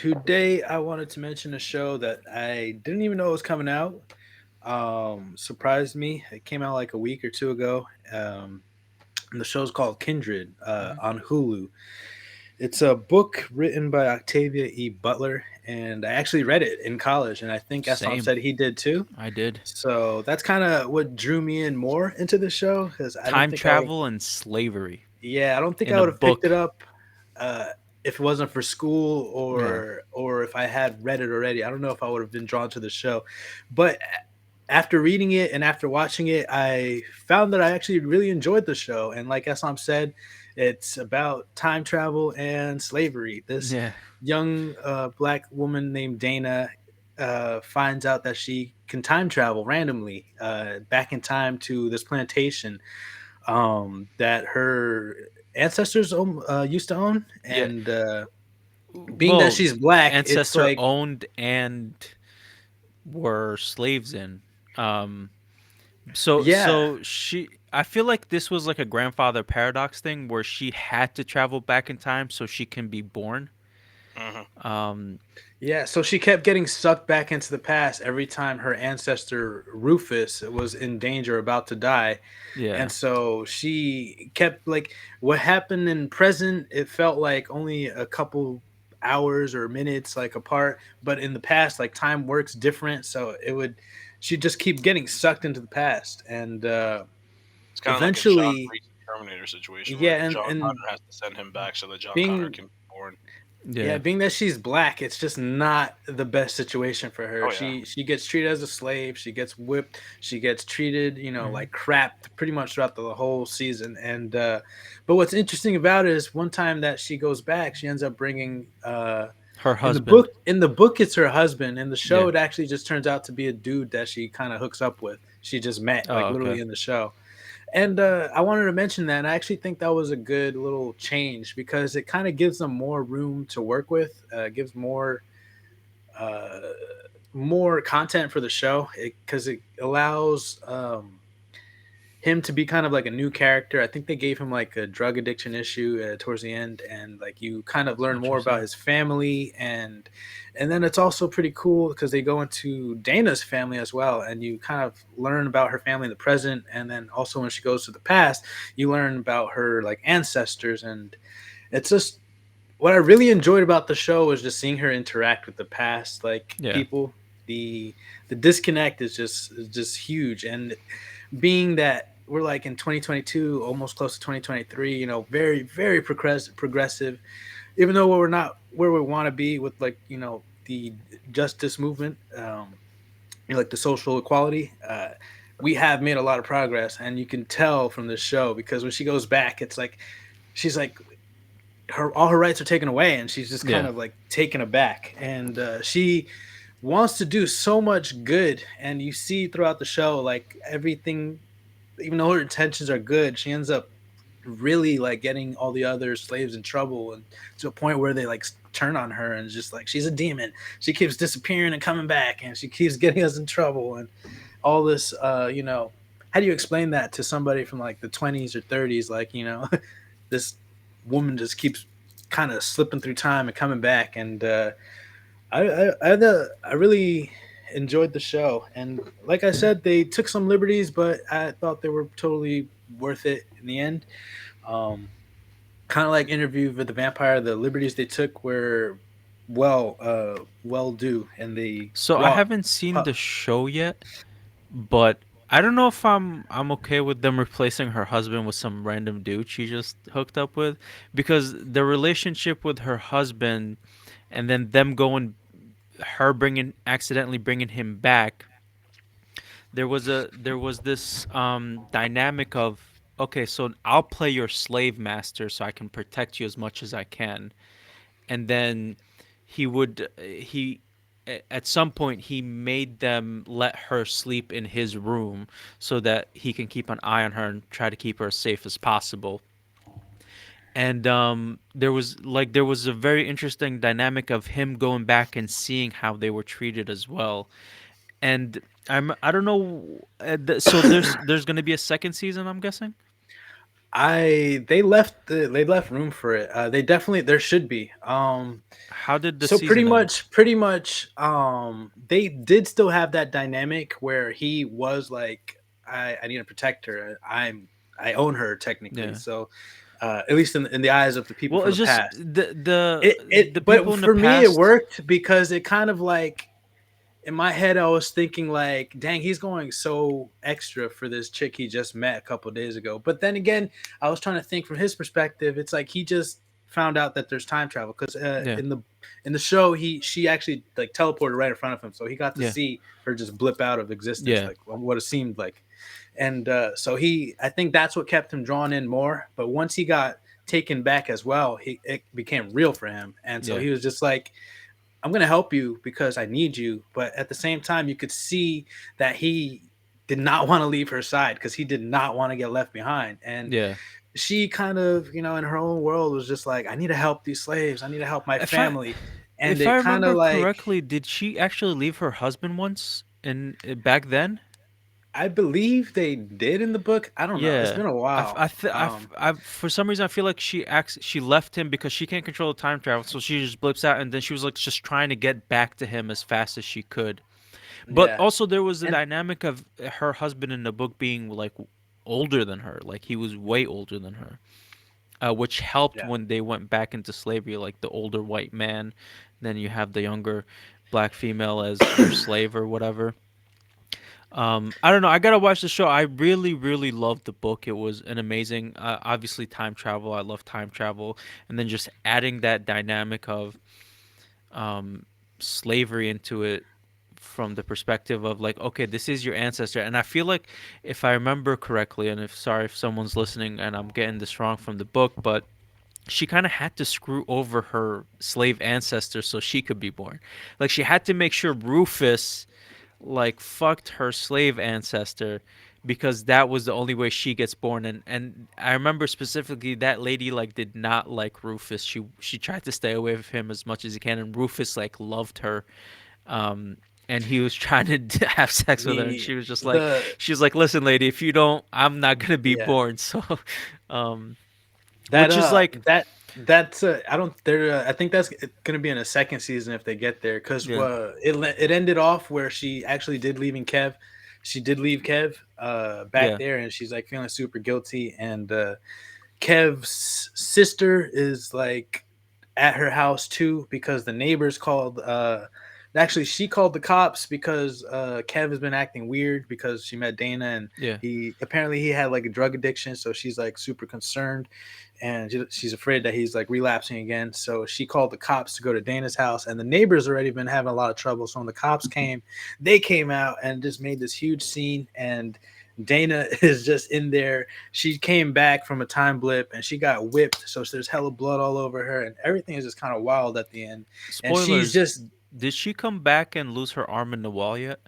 Today, I wanted to mention a show that I didn't even know was coming out. Surprised me. It came out like a week or two ago. And the show's called Kindred Mhm. on Hulu. It's a book written by Octavia Butler, and I actually read it in college, and I think Eslam Same. said he did too. I did. So that's kind of what drew me in more into the show because I don't Time think I would have. travel and slavery Yeah, I don't think in I a would have picked it book. up uh, if it wasn't for school Yeah. or if I had read it already. I don't know if I would have been drawn to the show, but after reading it and after watching it, I found that I actually really enjoyed the show. And like Eslam said, it's about time travel and slavery. This Yeah. young black woman named Dana finds out that she can time travel randomly back in time to this plantation that her ancestors used to own. Yeah. And being that Well, she's black, it's ancestor like, owned and were slaves in. Um yeah, she I feel like this was like a grandfather paradox thing where she had to travel back in time so she can be born. Mhm. Um yeah. So she kept getting sucked back into the past every time her ancestor Rufus was in danger, about to die. And yeah. so she kept like what happened in present, it felt like only a couple hours or minutes like apart, but in the past, like time works different. So it would, she'd just keep getting sucked into the past. And It's kind of like a John eventually, Reese Terminator situation where yeah, John and Connor has to send him back so that John Connor being can be born. yeah, Yeah. being that she's black, it's just not the best situation for her. Oh yeah. She gets treated as a slave, she gets whipped, she gets treated, Mhm. like crap pretty much throughout the whole season. And but what's interesting about it is one time that she goes back, she ends up bringing Her in the husband. book it's her husband. In the show Yeah. it actually just turns out to be a dude that she kind of hooks up with. She just met like Oh, okay. literally in the show. And I wanted to mention that. And I actually think that was a good little change because it kind of gives them more room to work with, gives uh, more content for the show because it allows him to be kind of like a new character. I think they gave him like a drug addiction issue towards the end, and like you kind of learn more about Interesting. his family, and then it's also pretty cool because they go into Dana's family as well, and you kind of learn about her family in the present, and then also when she goes to the past, you learn about her like ancestors, and it's just what I really enjoyed about the show was just seeing her interact with the past like Yeah. people. The disconnect is just huge, and being that we're like in 2022, almost close to 2023, very, very progressive, even though we're not where we want to be with like, the justice movement, like the social equality. We have made a lot of progress, and you can tell from this show because when she goes back, it's like she's like her all her rights are taken away, and she's just kind Yeah. of like taken aback, and she wants to do so much good, and you see throughout the show like everything, even though her intentions are good, she ends up really like getting all the other slaves in trouble, and to a point where they like turn on her and just like she's a demon. She keeps disappearing and coming back, and she keeps getting us in trouble, and all this. How do you explain that to somebody from like the 20s or 30s? Like, this woman just keeps kind of slipping through time and coming back, and I really enjoyed the show, and like I said, they took some liberties, but I thought they were totally worth it in the end. Um, Kind of like Interview with the Vampire, the liberties they took were well due, and they So I brought. haven't seen Uh, the show yet, but I don't know if I'm okay with them replacing her husband with some random dude she just hooked up with, because the relationship with her husband and then them going, her bringing, accidentally bringing him back, there was this dynamic of, okay, so I'll play your slave master so I can protect you as much as I can. And then he at some point he made them let her sleep in his room so that he can keep an eye on her and try to keep her as safe as possible. And there was a very interesting dynamic of him going back and seeing how they were treated as well. And I don't know, so there's going to be a second season, I'm guessing. they left room for it. They definitely there should be. How did the So season end? pretty much, they did still have that dynamic where he was like, I need to protect her. I own her technically. Yeah. So, at least in the eyes of the people Well, from it's the just past, the but people in the for me it past. worked because it kind of like in my head I was thinking like, dang, he's going so extra for this chick he just met a couple days ago. But then again, I was trying to think from his perspective. It's like he just found out that there's time travel because Yeah. in the show she actually like teleported right in front of him, so he got to Yeah. see her just blip out of existence, Yeah. like what it seemed like. And so I think that's what kept him drawn in more. But once he got taken back as well, it became real for him, and so Yeah. he was just like, I'm going to help you because I need you. But at the same time, you could see that he did not want to leave her side because he did not want to get left behind. And Yeah. she kind of, in her own world was just like, I need to help these slaves. I need to help my If I family. And if I it kind of remember like, correctly, did she actually leave her husband once in back then? I believe they did in the book. I don't know. It's Yeah. been a I, f- while. I, th- I, f- I, for some reason, I feel like she left him because she can't control the time travel, so she just blips out, and then she was like just trying to get back to him as fast as she could. But Yeah. also, there was the And dynamic of her husband in the book being like older than her, like he was way older than her, which helped yeah. when they went back into slavery, like the older white man, then you have the younger black female as their slave or whatever. I don't know. I gotta watch the show. I really, really loved the book. It was an amazing, obviously time travel. I love time travel, and then just adding that dynamic of um, slavery into it from the perspective of like, okay, this is your ancestor, and I feel like if I remember correctly, and if sorry if someone's listening and I'm getting this wrong from the book, but she kind of had to screw over her slave ancestor so she could be born. Like she had to make sure Rufus like fucked her slave ancestor because that was the only way she gets born. And I remember specifically that lady like did not like Rufus. She tried to stay away from him as much as he can, and Rufus like loved her. And he was trying to have sex with her, and the, the, she was like, listen lady, if you don't, I'm not gonna be yeah. born. So um That which is like that's I don't there I think that's going to be in a second season if they get there, cuz yeah. it ended off where she actually did leaving Kev. She did leave Kev back Yeah. there, and she's like feeling super guilty, and Kev's sister is like at her house too because the neighbors called actually she called the cops because Kev has been acting weird because she met Dana, and Yeah. he had like a drug addiction, so she's like super concerned, and she's afraid that he's like relapsing again. So she called the cops to go to Dana's house, and the neighbors already been having a lot of trouble. So when the cops came, they came out and just made this huge scene, and Dana is just in there. She came back from a time blip and she got whipped. So there's hella blood all over her, and everything is just kind of wild at the end. And she's Spoilers, just, did she come back and lose her arm in the wall yet?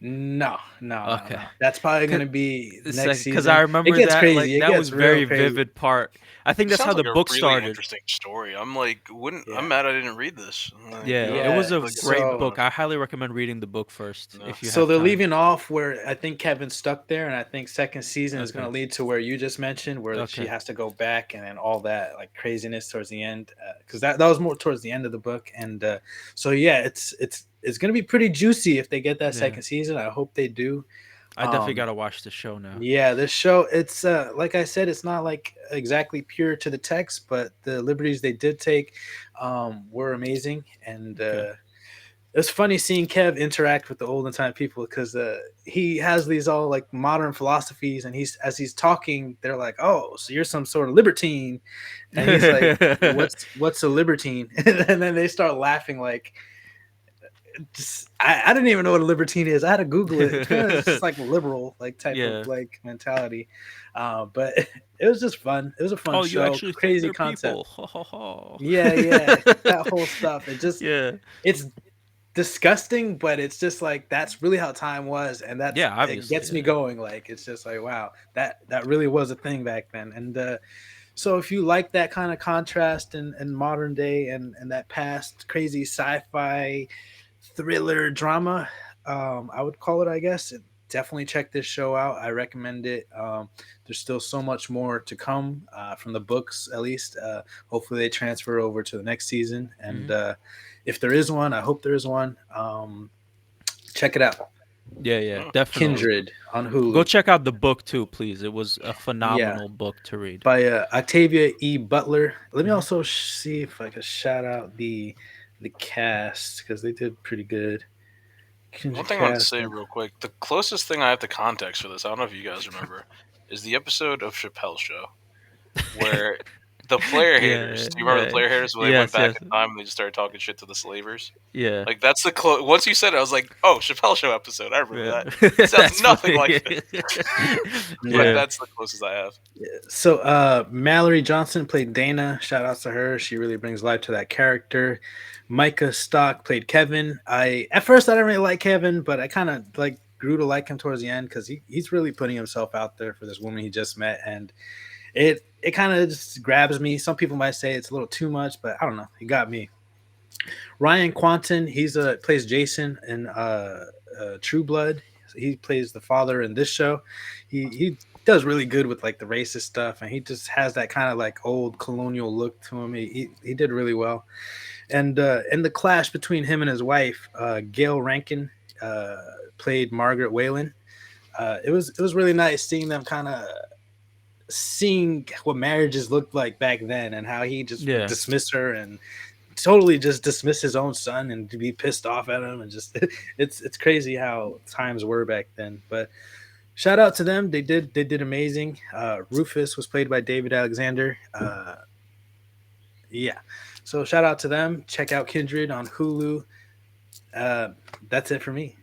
no, no, no, Okay. no. That's probably going to be next Because I season. It remember gets that like crazy. It that was gets real very crazy. vivid part. I think It that's how sounds the like a book really started. interesting story. I'm like, wouldn't I'm Yeah. mad I didn't read this. Like, Yeah, it Yeah. was I a feel like it's great something So book. I highly recommend reading the book first no. if you So have they're time. leaving off where I think Kevin's stuck there, and I think second season is going Okay. to lead to where you just mentioned, where she Okay. has to go back and then all that like craziness towards the end, because that was more towards the end of the book, and so yeah, it's going to be pretty juicy if they get that Yeah. second season. I hope they do. I definitely Um, got to watch the show now. yeah, this show, it's like I said, it's not like exactly pure to the text, but the liberties they did take were amazing, and Okay. it's funny seeing Kev interact with the olden time people because he has these all like modern philosophies, and he's as he's talking, they're like, "Oh, so you're some sort of libertine," and he's like, "What's a libertine?" And then they start laughing like, just I didn't even know what a libertine is. I had to Google it. It's kind of just like liberal like type of Yeah. like mentality, but it was just fun. It was a fun Oh, you show, actually think crazy they're concept. people. Ho ho ho. Yeah, yeah, that whole stuff. Yeah. It's disgusting, but it's just like that's really how time was, and Yeah, it obviously. gets me Yeah. going. Like it's just like wow, that really was a thing back then. And so if you like that kind of contrast and modern day and that past crazy sci-fi thriller drama, I would call it, I guess, definitely check this show out. I recommend it. There's still so much more to come from the books, at least. Hopefully, they transfer over to the next season. And Hmm. if there is one, I hope there is one. Check it out. Yeah, yeah, Oh, sounds definitely. good. Kindred on Go Hulu. check out the book too, please. It was a Yeah, phenomenal book to read. by Octavia Butler. Let me Hmm. also see if I could shout out the cast because they did pretty good. One Kindred thing I wanted to cast. say real quick: the closest thing I have to context for this, I don't know if you guys remember, is the episode of Chappelle's Show where the player haters. Yeah, Do you remember the yeah. player haters when they went Yes, back yes. in time and they just started talking shit to the slavers? Yeah. Like that's the once you said it, I was like, oh, Chappelle Show episode. I remember Yeah. that. It sounds That's nothing like funny. this, but Yeah. Yeah. that's the closest I have. So Mallory Johnson played Dana. Shout outs to her. She really brings life to that character. Micah Stock played Kevin. I at first I didn't really like Kevin, but I kind of like grew to like him towards the end because he's really putting himself out there for this woman he just met, and it kind of just grabs me. Some people might say it's a little too much, but I don't know. He got me. Ryan Quanten, he's plays Jason in True Blood. He plays the father in this show. He does really good with like the racist stuff, and he just has that kind of like old colonial look to him. He did really well. And in the clash between him and his wife, Gail Rankin uh, played Margaret Whalen. It was really nice seeing them kind of seeing what marriages looked like back then and how he just would Yeah. dismiss her and totally just dismiss his own son and to be pissed off at him and just it's crazy how times were back then. But shout out to them. They did amazing. Rufus was played by David Alexander. Yeah. So shout out to them. Check out Kindred on Hulu. Uh, that's it for me.